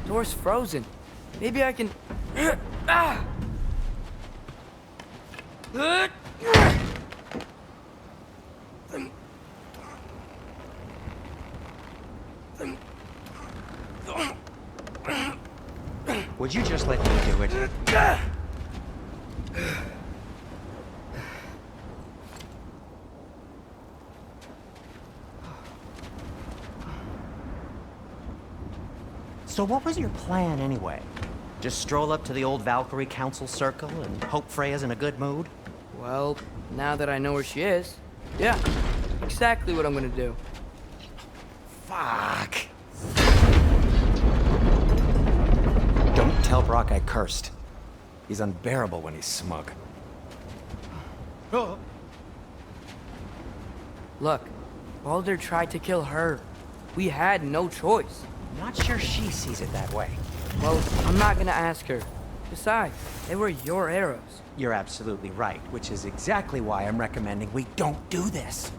Door's frozen. Maybe I can... Ah! Would you just let me do it? So what was your plan anyway? Just stroll up to the old Valkyrie Council Circle and hope Freya's in a good mood? Well, now that I know where she is, yeah, exactly what I'm gonna do. Fuck. Don't tell Brock I cursed. He's unbearable when he's smug. Look, Baldur tried to kill her. We had no choice. Not sure she sees it that way. Well, I'm not gonna ask her. Besides, they were your arrows. You're absolutely right, which is exactly why I'm recommending we don't do this.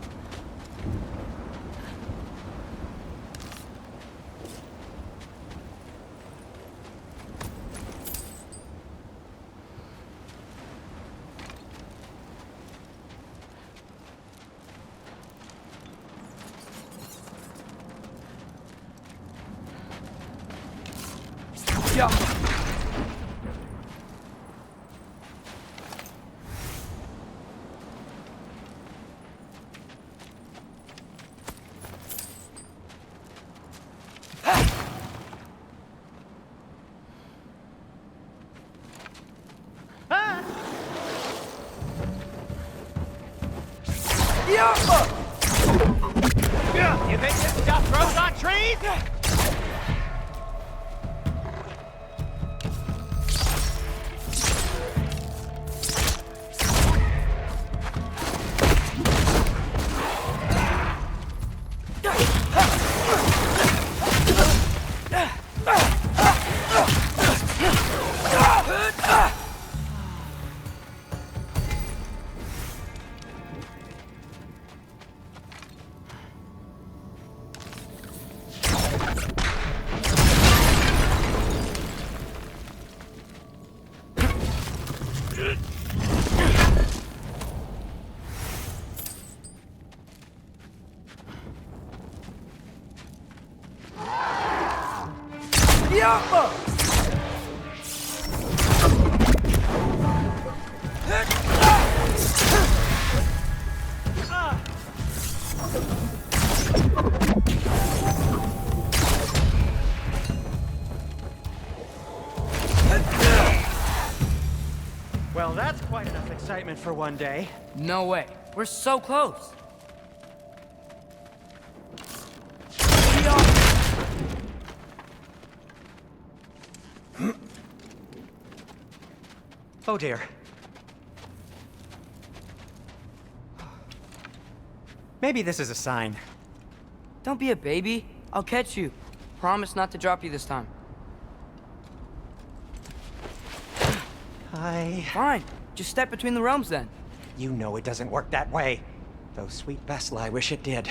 Yeah. You think this stuff grows on trees? Well, that's quite enough excitement for one day. No way. We're so close. Oh dear. Maybe this is a sign. Don't be a baby. I'll catch you. Promise not to drop you this time. Fine. Just step between the realms then. You know it doesn't work that way. Though sweet Bessel, I wish it did.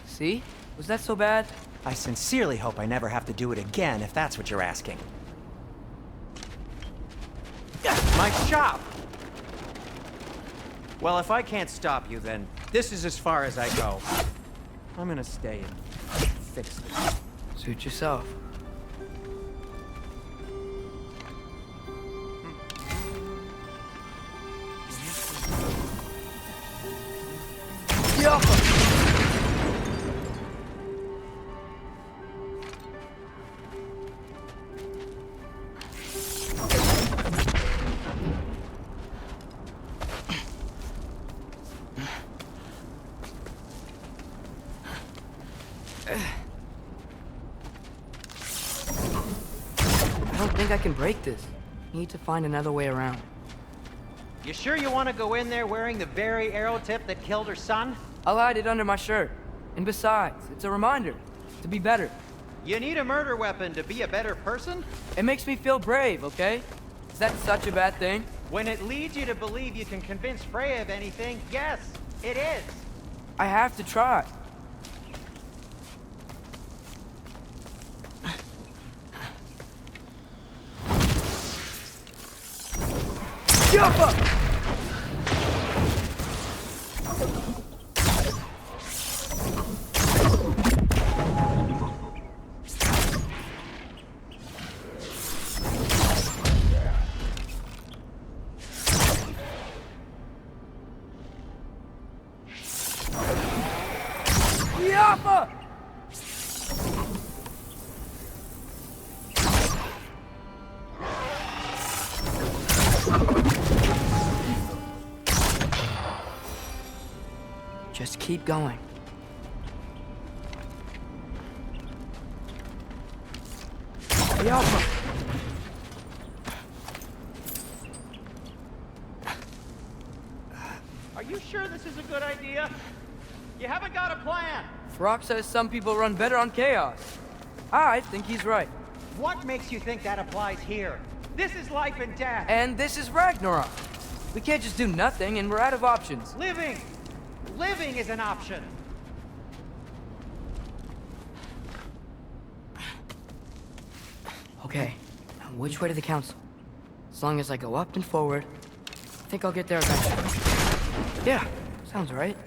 See? Was that so bad? I sincerely hope I never have to do it again, if that's what you're asking. My shop! Well, if I can't stop you, then this is as far as I go. I'm gonna stay and fix this. Suit yourself. I don't think I can break this. Need to find another way around. You sure you want to go in there wearing the very arrow tip that killed her son? I'll hide it under my shirt. And besides, it's a reminder to be better. You need a murder weapon to be a better person? It makes me feel brave, okay? Is that such a bad thing? When it leads you to believe you can convince Freya of anything, yes, it is. I have to try. Just keep going. Yapa! Are you sure this is a good idea? You haven't got a plan. Rock says some people run better on chaos. I think he's right. What makes you think that applies here? This is life and death. And this is Ragnarok. We can't just do nothing, and we're out of options. Living! Living is an option. Okay, now which way to the council? As long as I go up and forward, I think I'll get there eventually. Yeah, sounds right.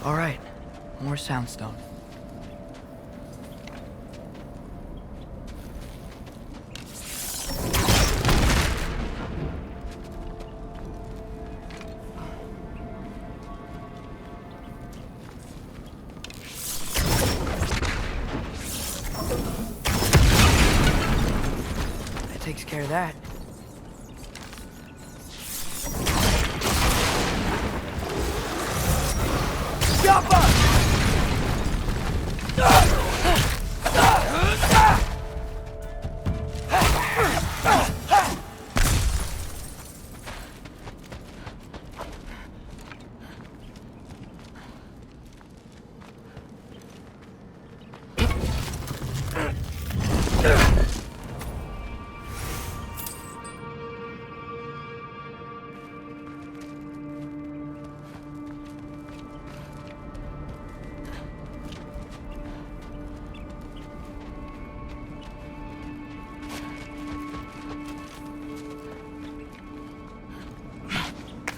All right, more soundstone. That takes care of that.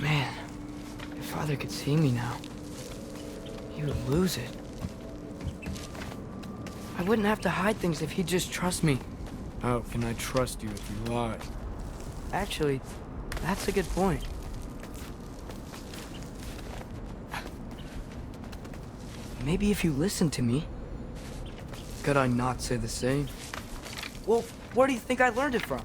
Man, if Father could see me now, he would lose it. I wouldn't have to hide things if he'd just trust me. How can I trust you if you lie? Actually, that's a good point. Maybe if you listen to me. Could I not say the same? Well, where do you think I learned it from?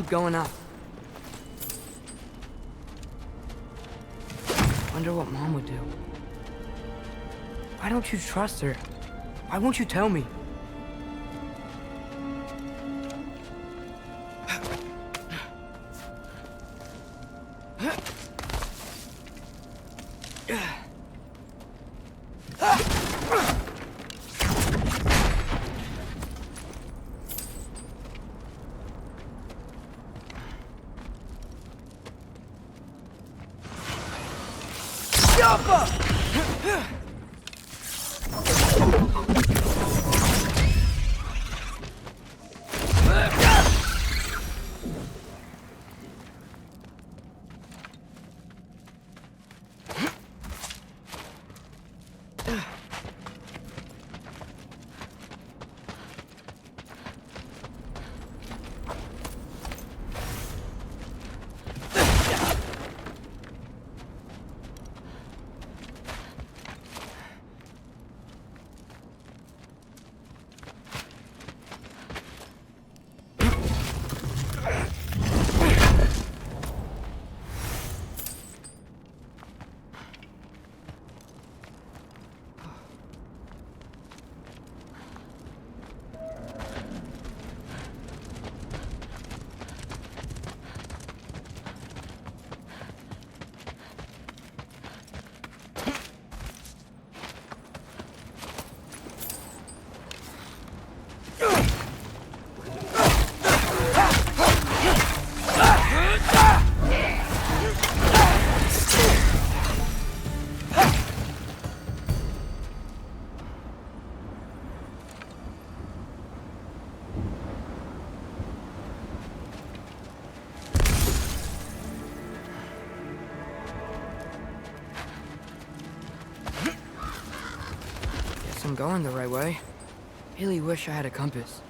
going up. Wonder what Mom would do. Why don't you trust her? Why won't you tell me? I'm going the right way. Really wish I had a compass.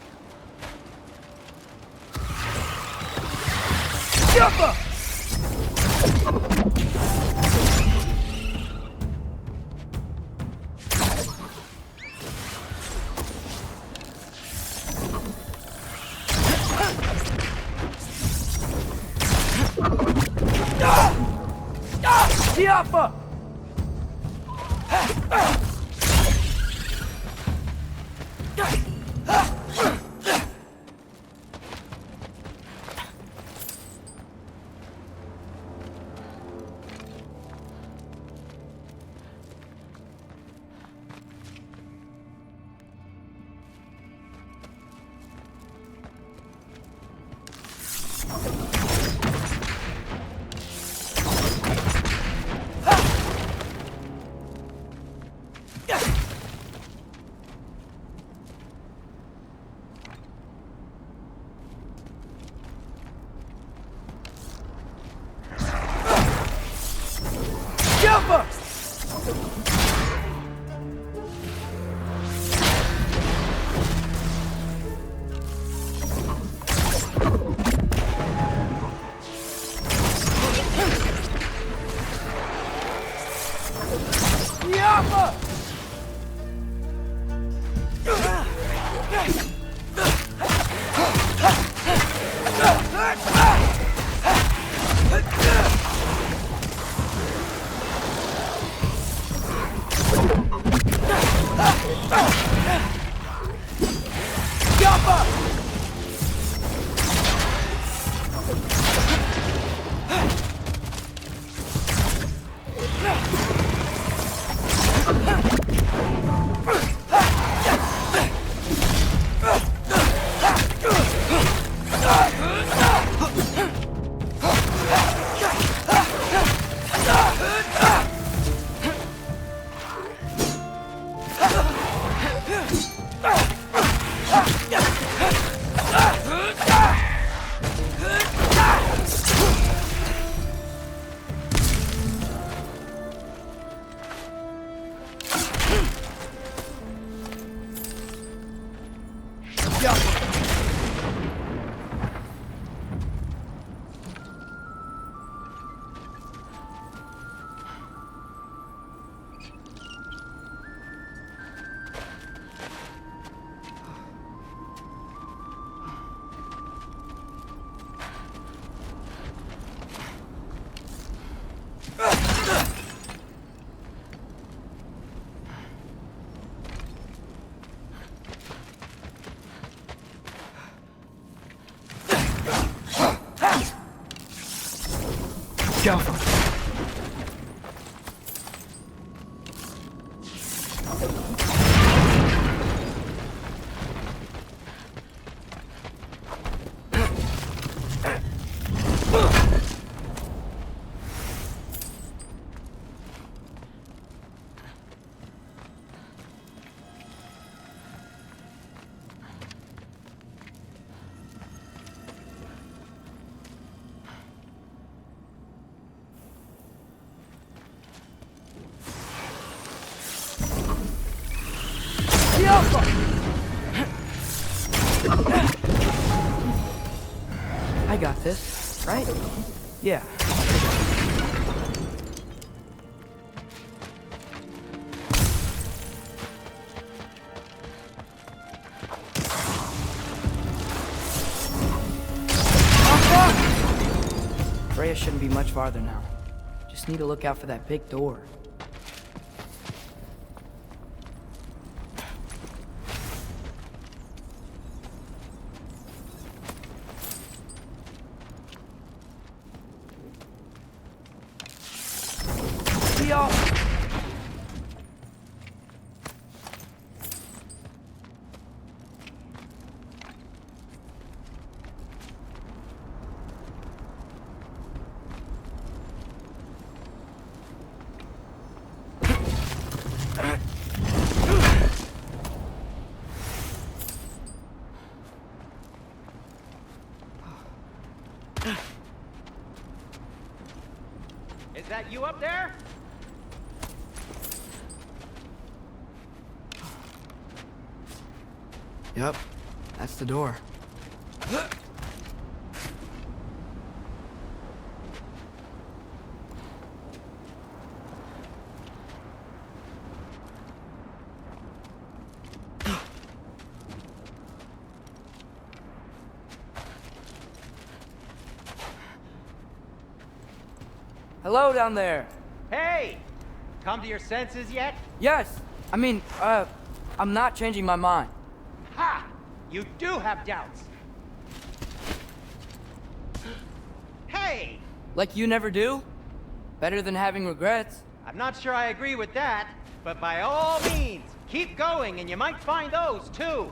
Alpha. I got this, right? Yeah. Freya shouldn't be much farther now. Just need to look out for that big door. Is that you up there? Yep, that's the door. Hello down there. Hey! Come to your senses yet? Yes, I mean, I'm not changing my mind. Ha! You do have doubts. Hey! Like you never do? Better than having regrets. I'm not sure I agree with that, but by all means, keep going and you might find those too.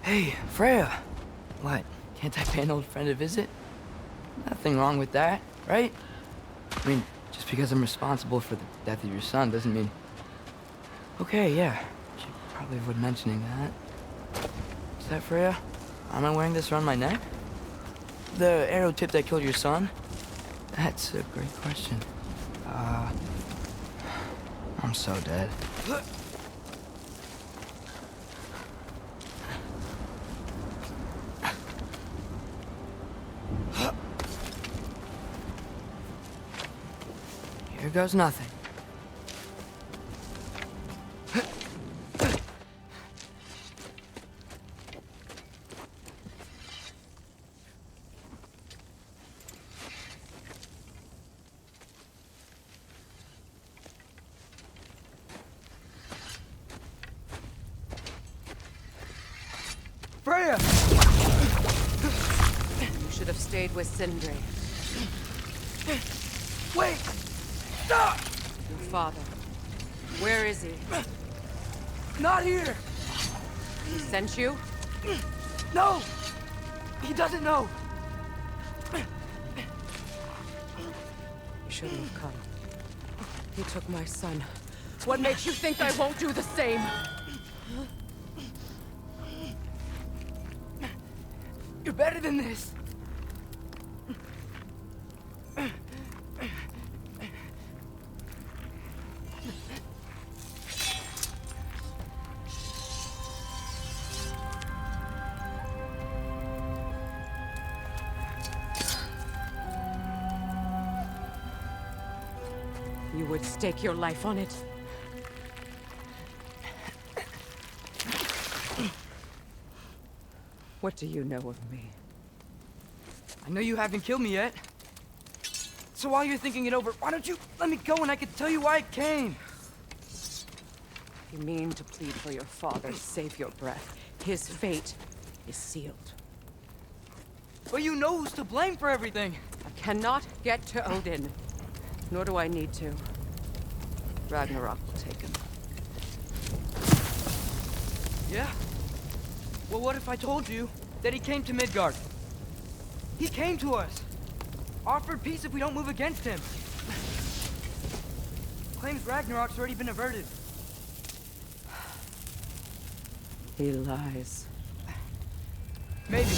Hey, Freya. What? Can't I pay an old friend a visit? Nothing wrong with that, right? I mean, just because I'm responsible for the death of your son doesn't mean... Okay, yeah. Should probably avoid mentioning that. Is that Freya? Am I wearing this around my neck? The arrow tip that killed your son? That's a great question. I'm so dead. Here goes nothing. Freya! You should have stayed with Sindri. Wait! Stop! Your father. Where is he? Not here! He sent you? No! He doesn't know! You shouldn't have come. He took my son. What makes you think I won't do the same? You're better than this! You would stake your life on it. What do you know of me? I know you haven't killed me yet. So while you're thinking it over, why don't you let me go and I can tell you why I came? You mean to plead for your father, save your breath. His fate is sealed. But you know who's to blame for everything. I cannot get to Odin. Nor do I need to. Ragnarok will take him. Yeah? Well, what if I told you that he came to Midgard? He came to us. Offered peace if we don't move against him. Claims Ragnarok's already been averted. He lies. Maybe.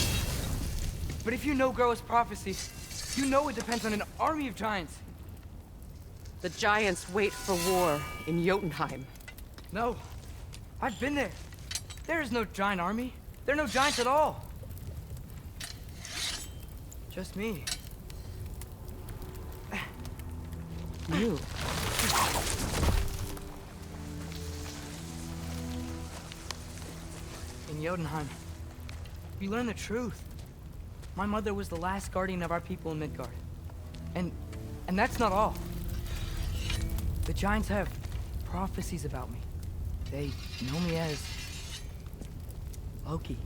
But if you know Groa's prophecy, you know it depends on an army of giants. The giants wait for war in Jotunheim. No. I've been there. There is no giant army. There are no giants at all. Just me. You. In Jotunheim, we learn the truth. My mother was the last guardian of our people in Midgard. And that's not all. The giants have prophecies about me. They know me as Loki.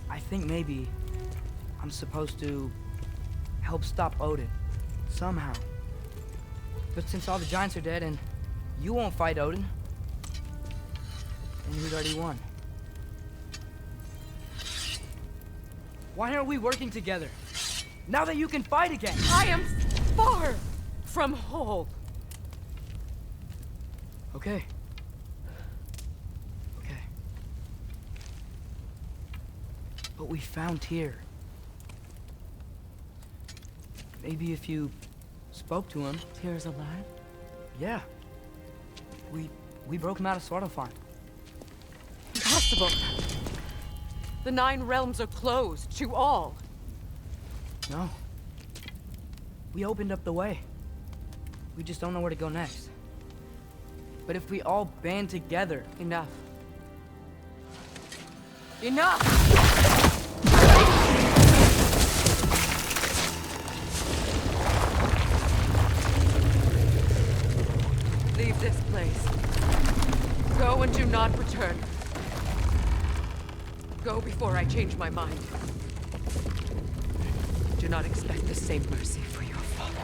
I think maybe I'm supposed to help stop Odin, somehow. But since all the giants are dead and you won't fight Odin, then he's already won. Why aren't we working together? Now that you can fight again! I am far from whole. Okay. Okay. But we found Tyr. Maybe if you spoke to him. Tyr's alive? Yeah. We broke him out of Svartalfheim. Impossible. The 9 realms are closed to all. No. We opened up the way. We just don't know where to go next. But if we all band together... Enough. Enough! Leave this place. Go and do not return. Go before I change my mind. Do not expect the same mercy for your father.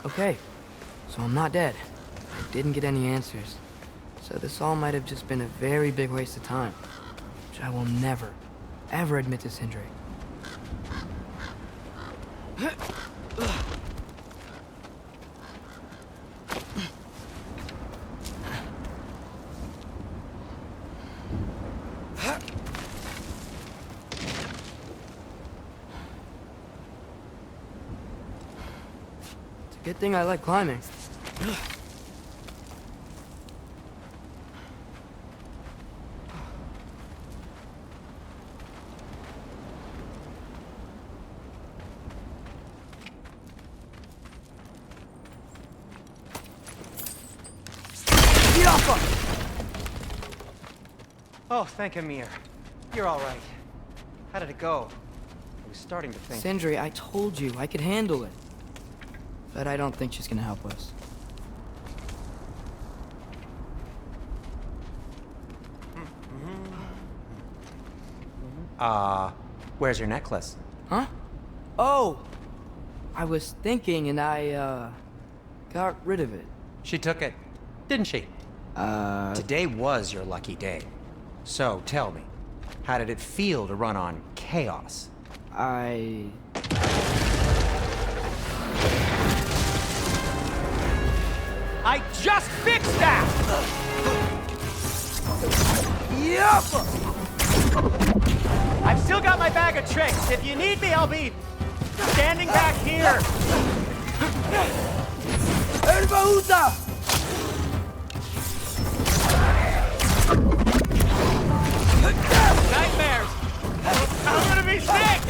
Okay, so I'm not dead. I didn't get any answers. So this all might have just been a very big waste of time. Which I will never, ever admit to Sindri. Good thing I like climbing. Oh, thank Amir. You're all right. How did it go? was starting to think... Sindri, I told you I could handle it. But I don't think she's gonna help us. Where's your necklace? Huh? Oh! I was thinking and I, got rid of it. She took it, didn't she? Today was your lucky day. So, tell me, how did it feel to run on chaos? I just fixed that! Yup! I've still got my bag of tricks. If you need me, I'll be standing back here. Erbaúda! Nightmares! I'm gonna be sick!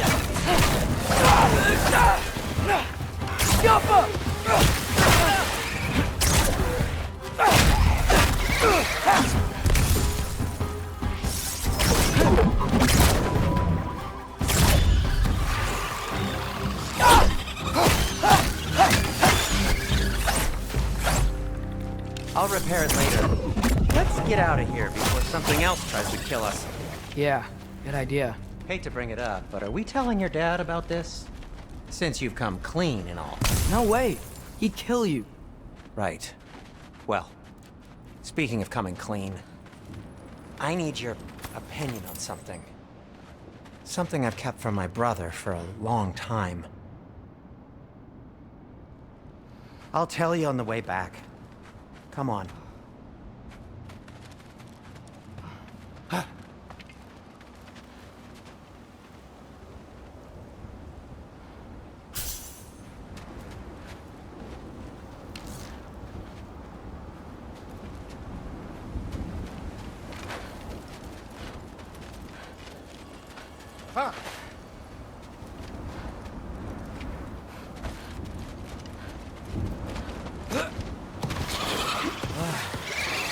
Jump! I'll repair it later. Let's get out of here before something else tries to kill us. Yeah, good idea. Hate to bring it up, but are we telling your dad about this? Since you've come clean and all. No way. He'd kill you. Right. Well, speaking of coming clean, I need your opinion on something. Something I've kept from my brother for a long time. I'll tell you on the way back. Come on.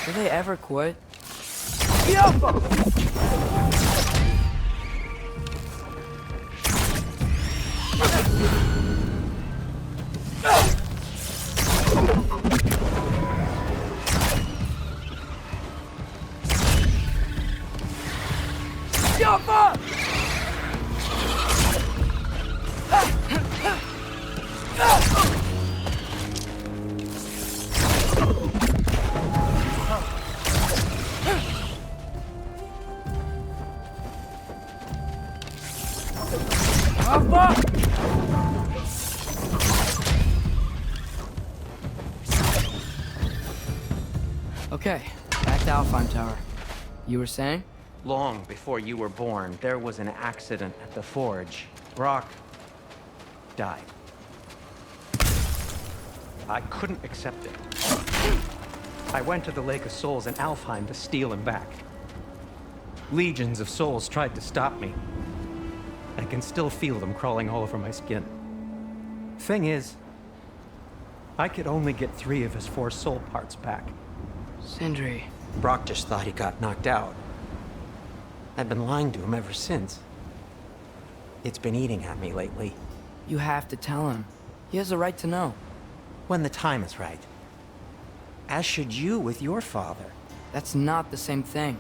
Do they ever quit? Jump up! Okay, back to Alfheim Tower. You were saying? Long before you were born, there was an accident at the forge. Brock died. I couldn't accept it. I went to the Lake of Souls in Alfheim to steal him back. Legions of souls tried to stop me. I can still feel them crawling all over my skin. Thing is, I could only get 3 of his 4 soul parts back. Sindri. Brock just thought he got knocked out. I've been lying to him ever since. It's been eating at me lately. You have to tell him. He has a right to know. When the time is right. As should you with your father. That's not the same thing.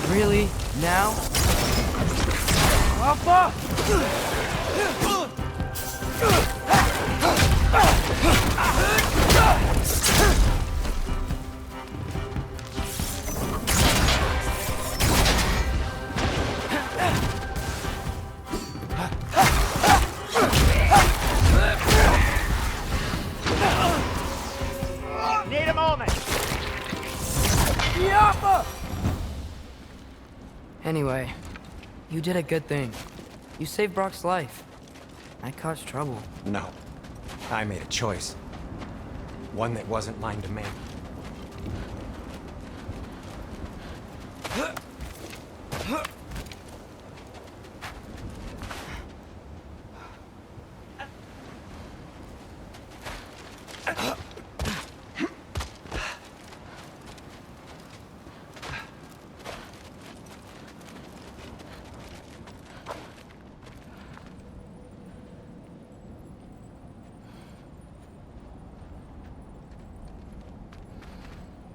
Really? Now? Papa! Need a moment. Anyway, you did a good thing. You saved Brock's life. I caused trouble. No. I made a choice. One that wasn't mine to make.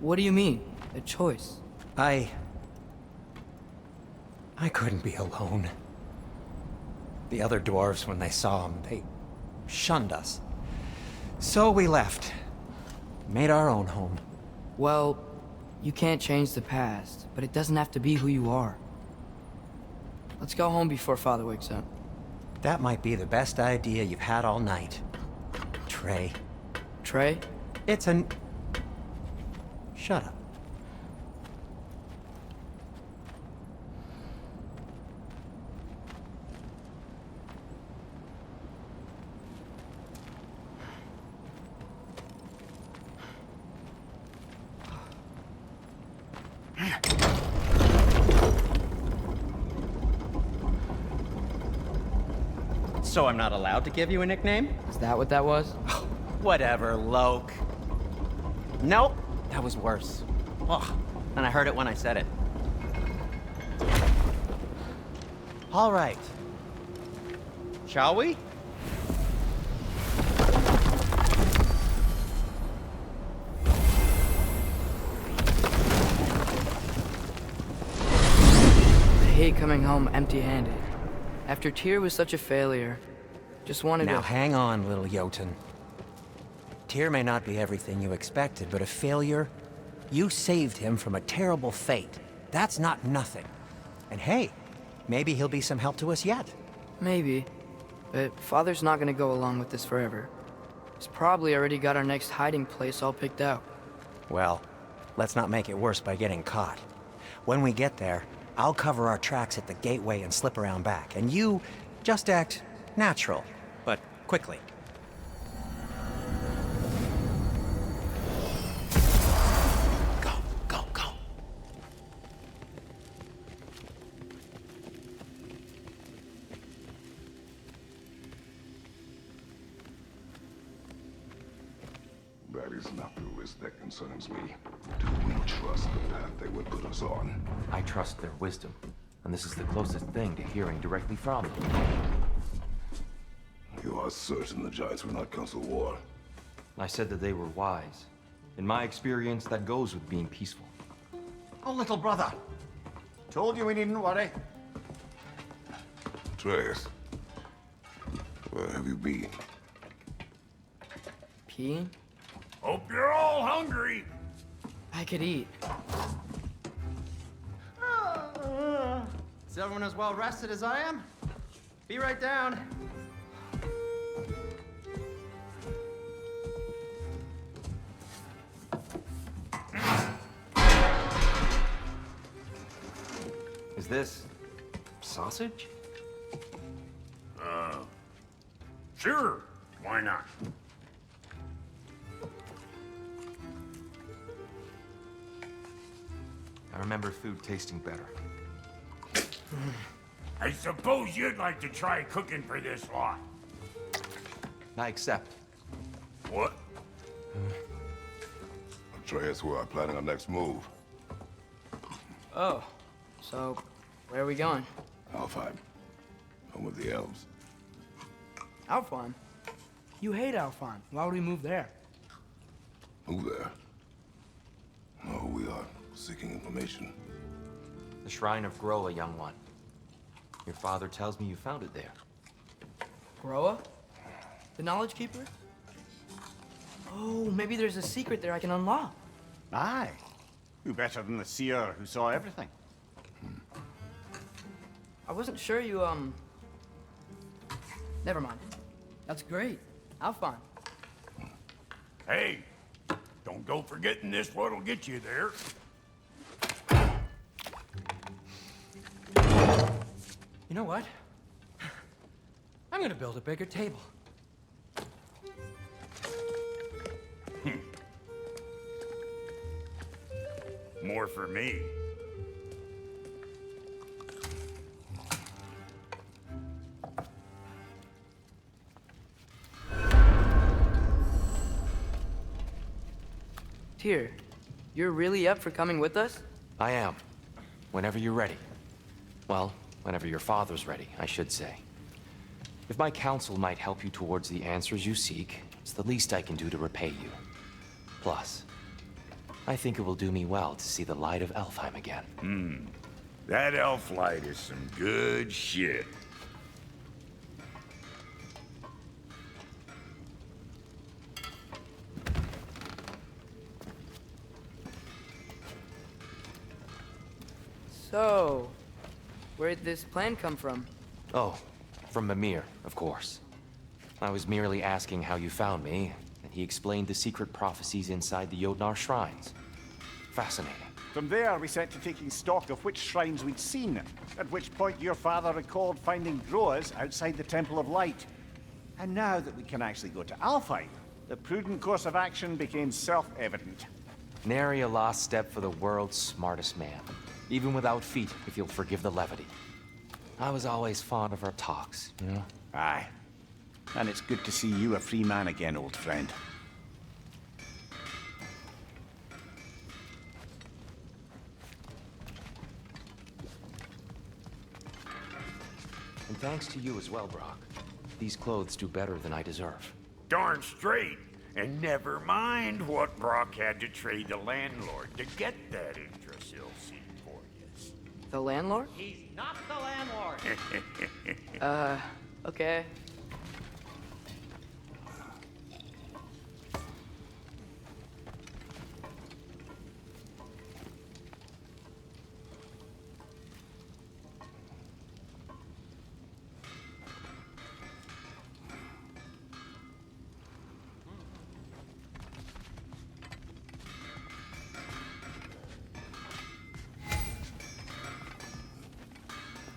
What do you mean? A choice? I couldn't be alone. The other dwarves, when they saw him, they shunned us. So we left. Made our own home. Well, you can't change the past, but it doesn't have to be who you are. Let's go home before Father wakes up. That might be the best idea you've had all night. Trey. Trey? It's an... Shut up. So I'm not allowed to give you a nickname? Is that what that was? Whatever, Loke. Nope, that was worse. Ugh, and I heard it when I said it. All right. Shall we? I hate coming home empty-handed. After Tyr was such a failure, just wanted Now to... hang on, little Jotun. Tyr may not be everything you expected, but a failure? You saved him from a terrible fate. That's not nothing. And hey, maybe he'll be some help to us yet. Maybe. But Father's not gonna go along with this forever. He's probably already got our next hiding place all picked out. Well, let's not make it worse by getting caught. When we get there, I'll cover our tracks at the gateway and slip around back. And you just act natural, but quickly. Go, go, go. That is not the risk that concerns me. Do we trust the path they would put us on? I trust their wisdom, and this is the closest thing to hearing directly from them. You are certain the Giants were not Council War? I said that they were wise. In my experience, that goes with being peaceful. Oh, little brother. Told you we needn't worry. Trace, where have you been? Peeing? Hope you're all hungry. I could eat. Is everyone as well rested as I am? Be right down. Is this sausage? Sure. Why not? I remember food tasting better. I suppose you'd like to try cooking for this lot. I accept. What? Atreus, we are planning our next move. Oh, so where are we going? Alfheim. Home of the elves. Alfheim? You hate Alfheim. Why would we move there? Move there? No, we are seeking information. The Shrine of Groa, young one. Your father tells me you found it there. Groa? The Knowledge Keeper? Oh, maybe there's a secret there I can unlock. Aye. Who better than the seer who saw everything? I wasn't sure you, Never mind. That's great. Alfheim. Hey, don't go forgetting this what'll get you there. You know what? I'm gonna build a bigger table. More for me. Tyr, you're really up for coming with us? I am. Whenever you're ready. Well, whenever your father's ready, I should say. If my counsel might help you towards the answers you seek, it's the least I can do to repay you. Plus, I think it will do me well to see the light of Alfheim again. That elf light is some good shit. So, where'd this plan come from? Oh, from Mimir, of course. I was merely asking how you found me, and he explained the secret prophecies inside the Jotnar shrines. Fascinating. From there, we set to taking stock of which shrines we'd seen, at which point your father recalled finding Groas outside the Temple of Light. And now that we can actually go to Alfheim, the prudent course of action became self-evident. Nary a lost step for the world's smartest man. Even without feet, if you'll forgive the levity. I was always fond of our talks, you know? Aye. And it's good to see you a free man again, old friend. And thanks to you as well, Brock. These clothes do better than I deserve. Darn straight. And never mind what Brock had to trade the landlord to get that Yggdrasil seat for you. The landlord? He's not the landlord. Okay.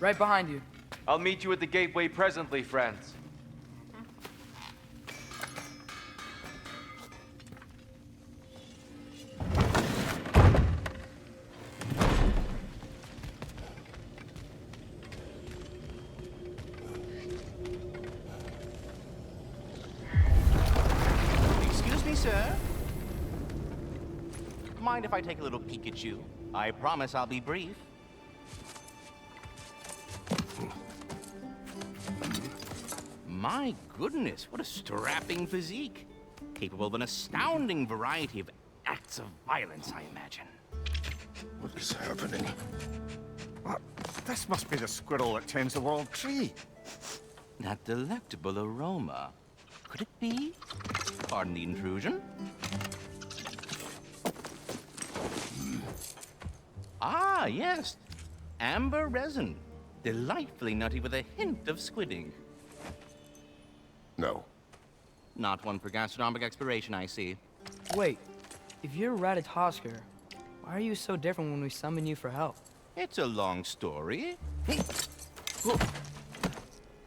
Right behind you. I'll meet you at the gateway presently, friends. Excuse me, sir. Mind if I take a little peek at you? I promise I'll be brief. My goodness, what a strapping physique. Capable of an astounding variety of acts of violence, I imagine. What is happening? What? This must be the squirrel that tends the world tree. That delectable aroma. Could it be? Pardon the intrusion. Ah, yes. Amber resin. Delightfully nutty with a hint of squidding. No. Not one for gastronomic exploration, I see. Wait, if you're Ratatosker, why are you so different when we summon you for help? It's a long story.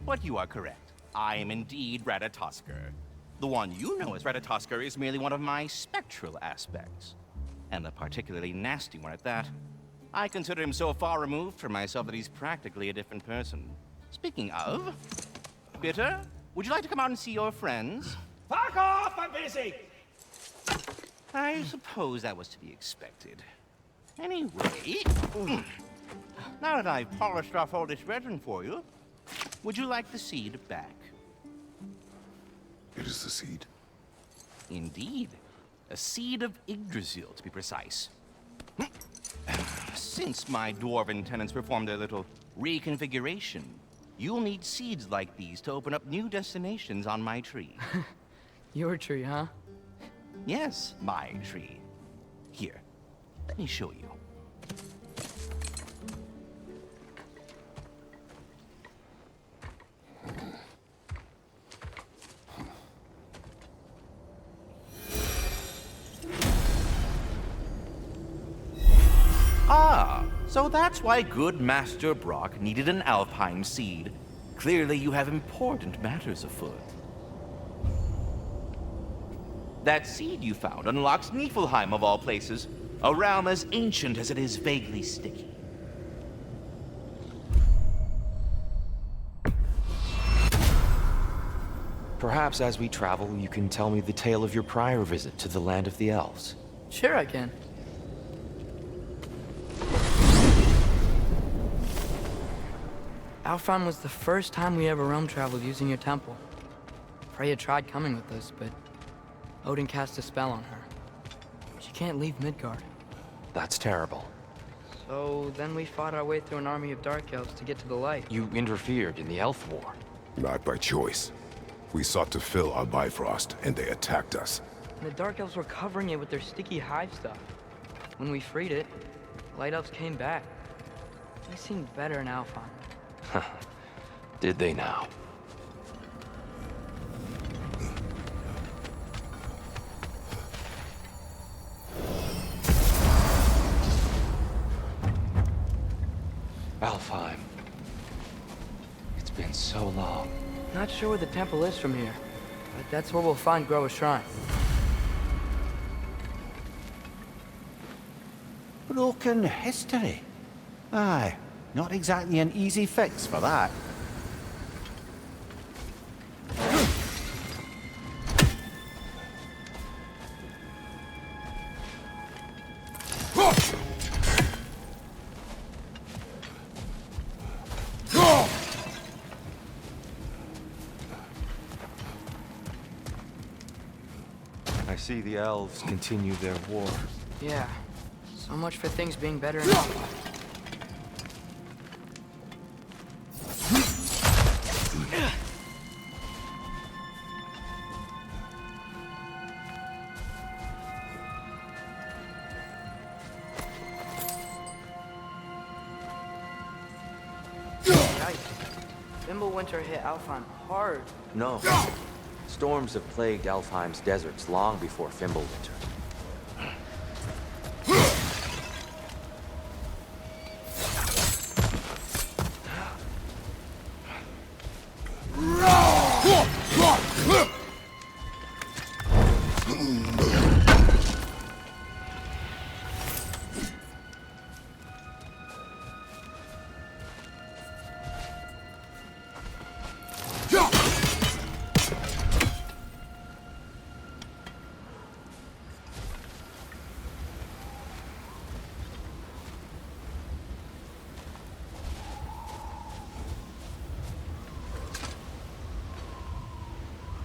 But you are correct. I am indeed Ratatosker. The one you know as Ratatosker is merely one of my spectral aspects. And a particularly nasty one at that. I consider him so far removed from myself that he's practically a different person. Speaking of, Bitter, would you like to come out and see your friends? Fuck off! I'm busy! I suppose that was to be expected. Anyway, now that I've polished off all this resin for you, would you like the seed back? It is the seed. Indeed. A seed of Yggdrasil, to be precise. Since my dwarven tenants performed their little reconfiguration, you'll need seeds like these to open up new destinations on my tree. Your tree, huh? Yes, my tree. Here, let me show you. Ah, so that's why good Master Brock needed an Alfheim seed. Clearly you have important matters afoot. That seed you found unlocks Niflheim of all places, a realm as ancient as it is vaguely sticky. Perhaps as we travel, you can tell me the tale of your prior visit to the land of the elves. Sure I can. Alfheim was the first time we ever realm traveled using your temple. Freya tried coming with us, but Odin cast a spell on her. She can't leave Midgard. That's terrible. So then we fought our way through an army of dark elves to get to the light. You interfered in the elf war. Not by choice. We sought to fill our Bifrost, and they attacked us. And the dark elves were covering it with their sticky hive stuff. When we freed it, light elves came back. They seemed better in Alfheim. Did they now? Alfheim. It's been so long. Not sure where the temple is from here, but that's where we'll find Groa's shrine. Broken history. Aye, not exactly an easy fix for that. I see the elves continue their war. Yeah, so much for things being better in Alfheim. Winter hit Alfheim hard. No. Storms have plagued Alfheim's deserts long before Fimbulwinter.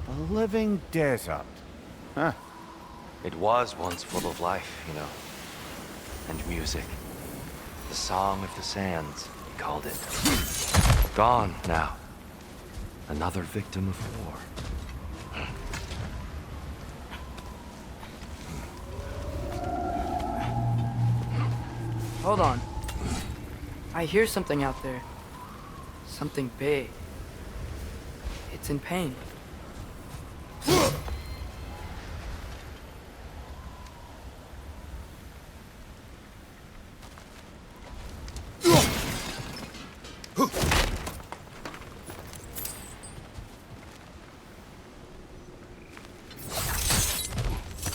A living desert. Huh. It was once full of life, you know. And music. The Song of the Sands, he called it. Gone now. Another victim of war. Hold on. I hear something out there. Something big. It's in pain.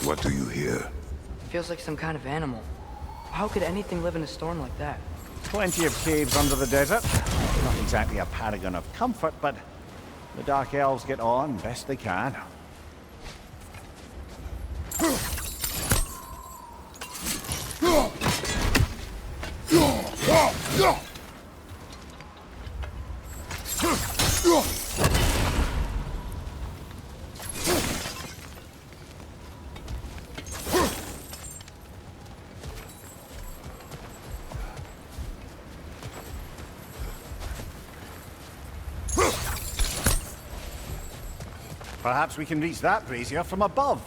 What do you hear? Feels like some kind of animal. How could anything live in a storm like that? Plenty of caves under the desert. Not exactly a paragon of comfort, but the Dark Elves get on best they can. Perhaps we can reach that brazier from above.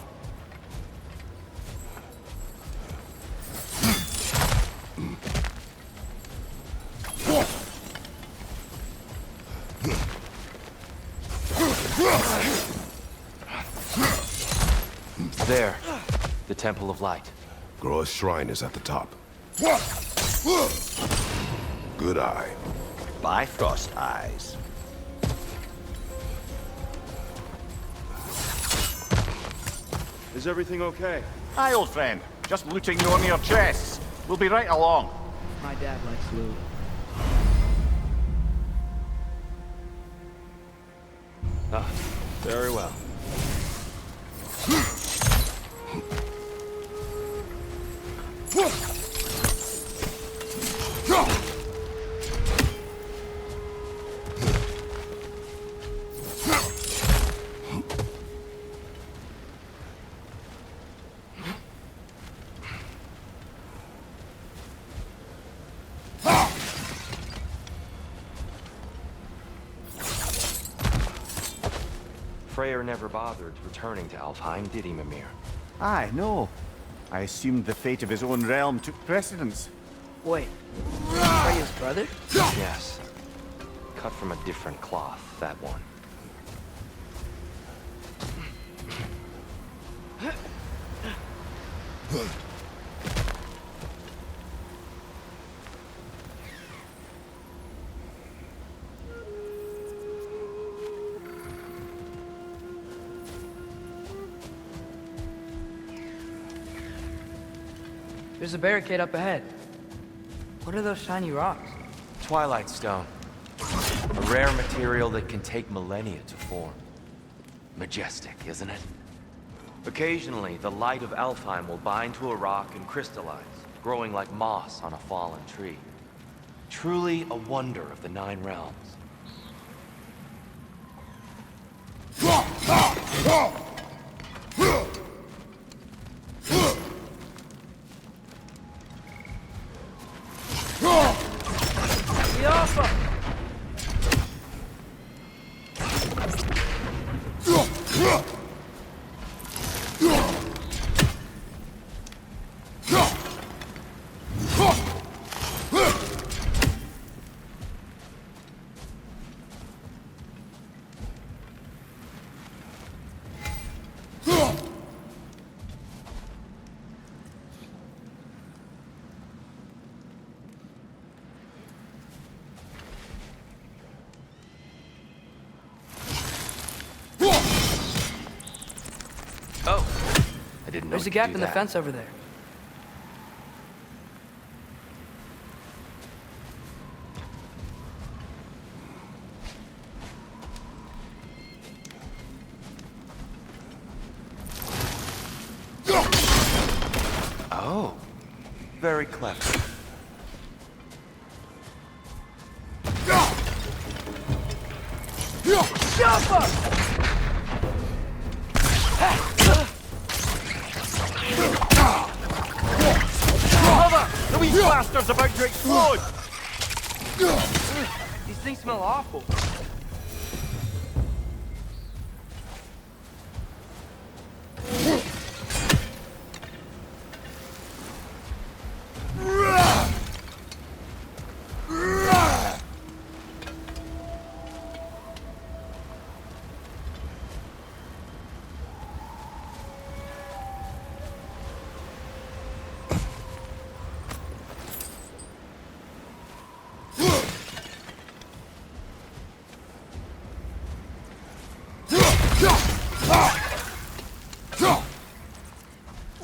There, the Temple of Light. Groa's shrine is at the top. Good eye. Bifrost eyes. Is everything okay? Aye, old friend. Just looting on your chests. We'll be right along. My dad likes loot. Ah, very well. Freyr never bothered returning to Alfheim, did he, Mimir? Aye, no. I assumed the fate of his own realm took precedence. Wait, Freya's brother? Yes. Cut from a different cloth, that one. There's a barricade up ahead. What are those shiny rocks? Twilight Stone. A rare material that can take millennia to form. Majestic, isn't it? Occasionally, the light of Alfheim will bind to a rock and crystallize, growing like moss on a fallen tree. Truly a wonder of the Nine Realms. Oh, I didn't know. There's a gap in the fence over there. Oh, very clever. Jump up! The wee bastard's about to explode! These things smell awful.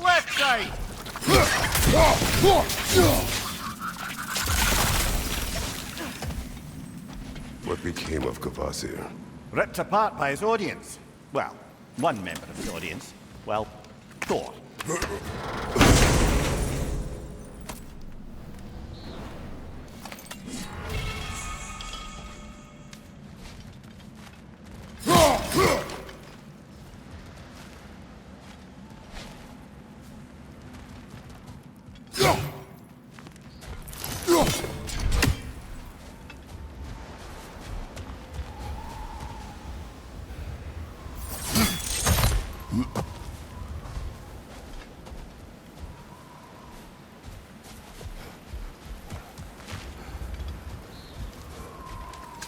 Left side! What became of Kvasir? Ripped apart by his audience. Well, one member of the audience. Well, Thor.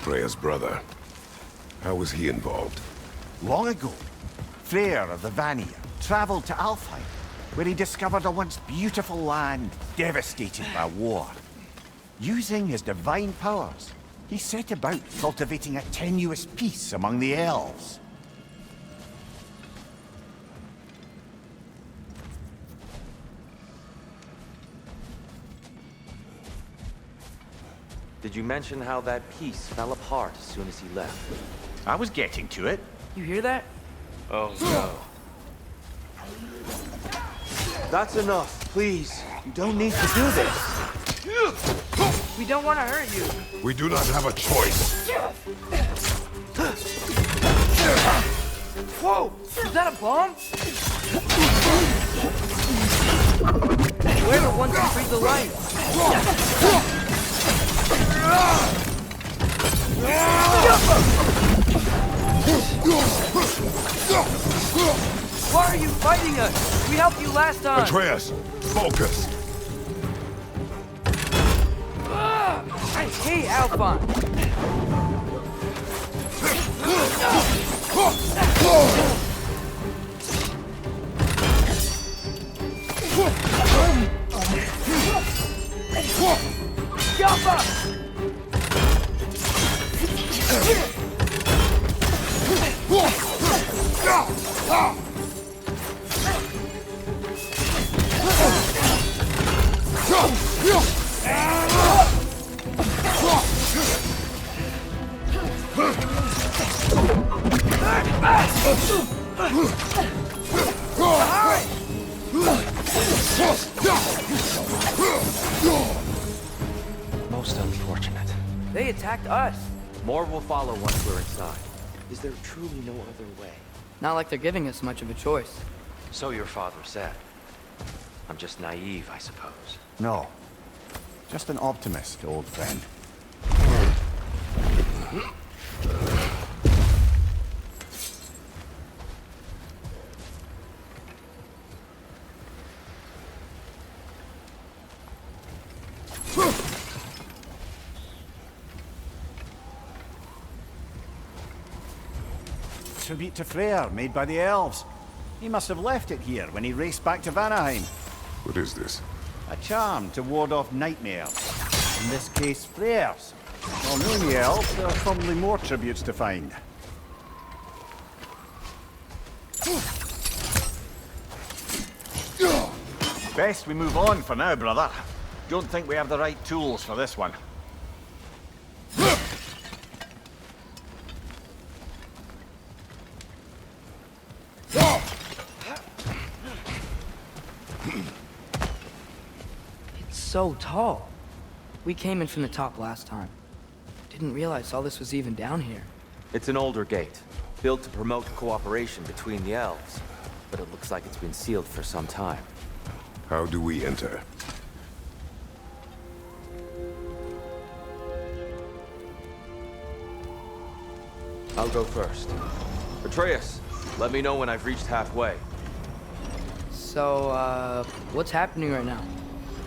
Freya's brother. How was he involved? Long ago, Freyr of the Vanir traveled to Alfheim, where he discovered a once beautiful land devastated by war. Using his divine powers, he set about cultivating a tenuous peace among the elves. Did you mention how that piece fell apart as soon as he left? I was getting to it. You hear that? Oh, no. That's enough, please. You don't need to do this. We don't want to hurt you. We do not have a choice. Whoa! Is that a bomb? Whoever wants to breathe the light. Why are you fighting us? We helped you last time. Atreus, focus. I hate Alphon. Jump up! Most unfortunate. They attacked us. More will follow once we're inside. Is there truly no other way? Not like they're giving us much of a choice. So your father said. I'm just naive, I suppose. No. Just an optimist, old friend. Tribute to Freyr, made by the elves. He must have left it here when he raced back to Vanaheim. What is this? A charm to ward off nightmares. In this case, Freyr's. Well, knowing the elves, there are probably more tributes to find. Best we move on for now, brother. Don't think we have the right tools for this one. It's so tall. We came in from the top last time. Didn't realize all this was even down here. It's an older gate, built to promote cooperation between the elves. But it looks like it's been sealed for some time. How do we enter? I'll go first. Atreus, let me know when I've reached halfway. So, what's happening right now?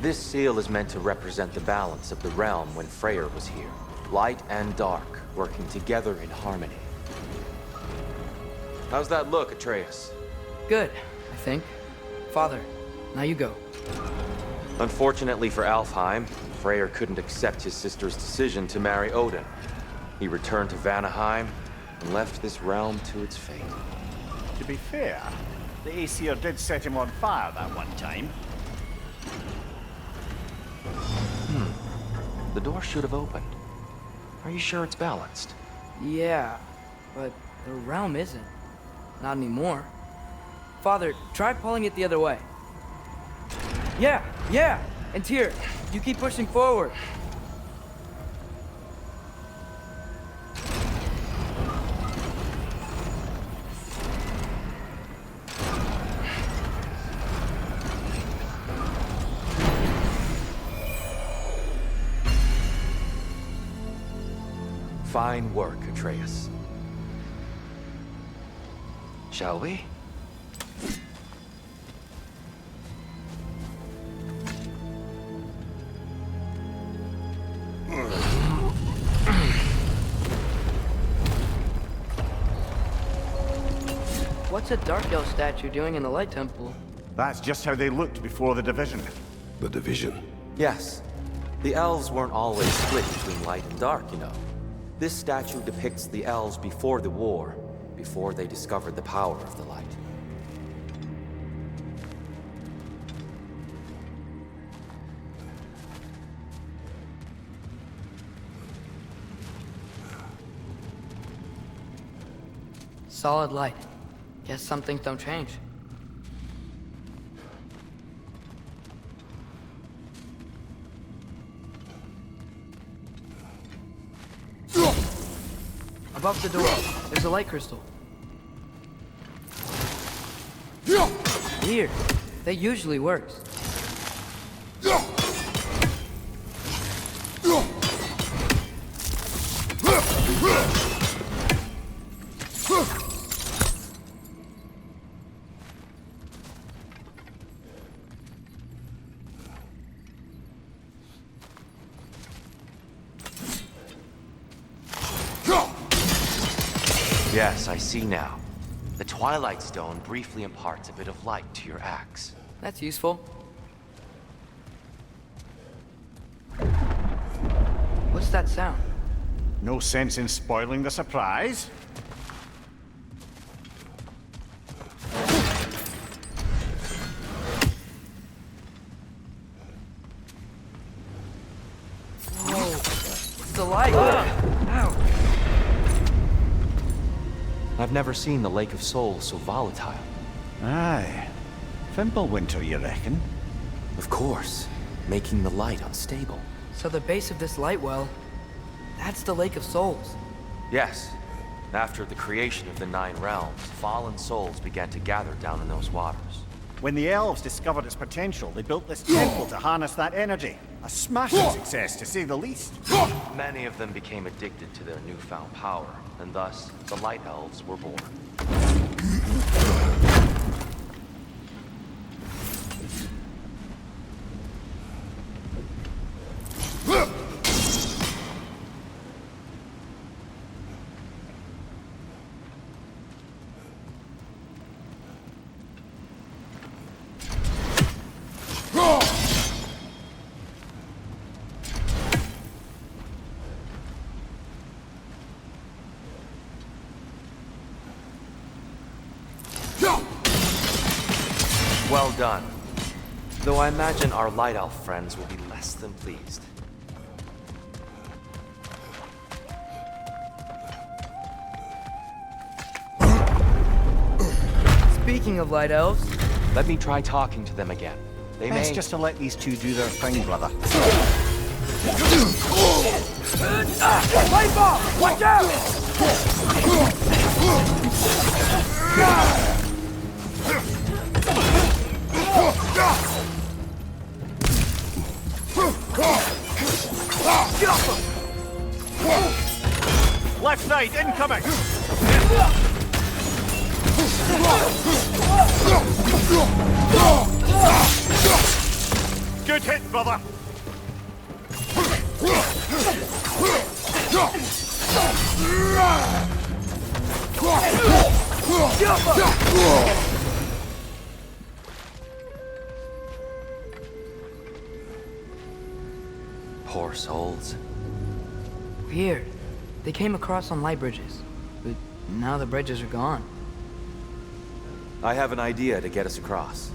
This seal is meant to represent the balance of the realm when Freyr was here. Light and dark, working together in harmony. How's that look, Atreus? Good, I think. Father, now you go. Unfortunately for Alfheim, Freyr couldn't accept his sister's decision to marry Odin. He returned to Vanaheim and left this realm to its fate. To be fair, the Aesir did set him on fire that one time. The door should have opened. Are you sure it's balanced? Yeah, but the realm isn't. Not anymore. Father, try pulling it the other way. Yeah! And here, you keep pushing forward. Fine work, Atreus. Shall we? What's a Dark Elf statue doing in the Light Temple? That's just how they looked before the division. The division? Yes. The elves weren't always split between light and dark, you know. This statue depicts the elves before the war, before they discovered the power of the light. Solid light. Guess some things don't change. Above the door, there's a light crystal. Weird. That usually works. Yes, I see now. The Twilight Stone briefly imparts a bit of light to your axe. That's useful. What's that sound? No sense in spoiling the surprise. Whoa. It's the light. Ow. I've never seen the Lake of Souls so volatile. Aye. Fimbulwinter, you reckon? Of course, making the light unstable. So the base of this light well, that's the Lake of Souls. Yes. After the creation of the 9 realms, fallen souls began to gather down in those waters. When the elves discovered its potential, they built this temple to harness that energy. A smashing success, to say the least. Many of them became addicted to their newfound power, and thus, the Light Elves were born. Well done. Though I imagine our Light Elf friends will be less than pleased. Speaking of Light Elves... Let me try talking to them again. They Best may... just to let these two do their thing, brother. Light bomb! Watch out! Left side, incoming! Good hit, brother! Poor souls. Weird. They came across on light bridges, but now the bridges are gone. I have an idea to get us across.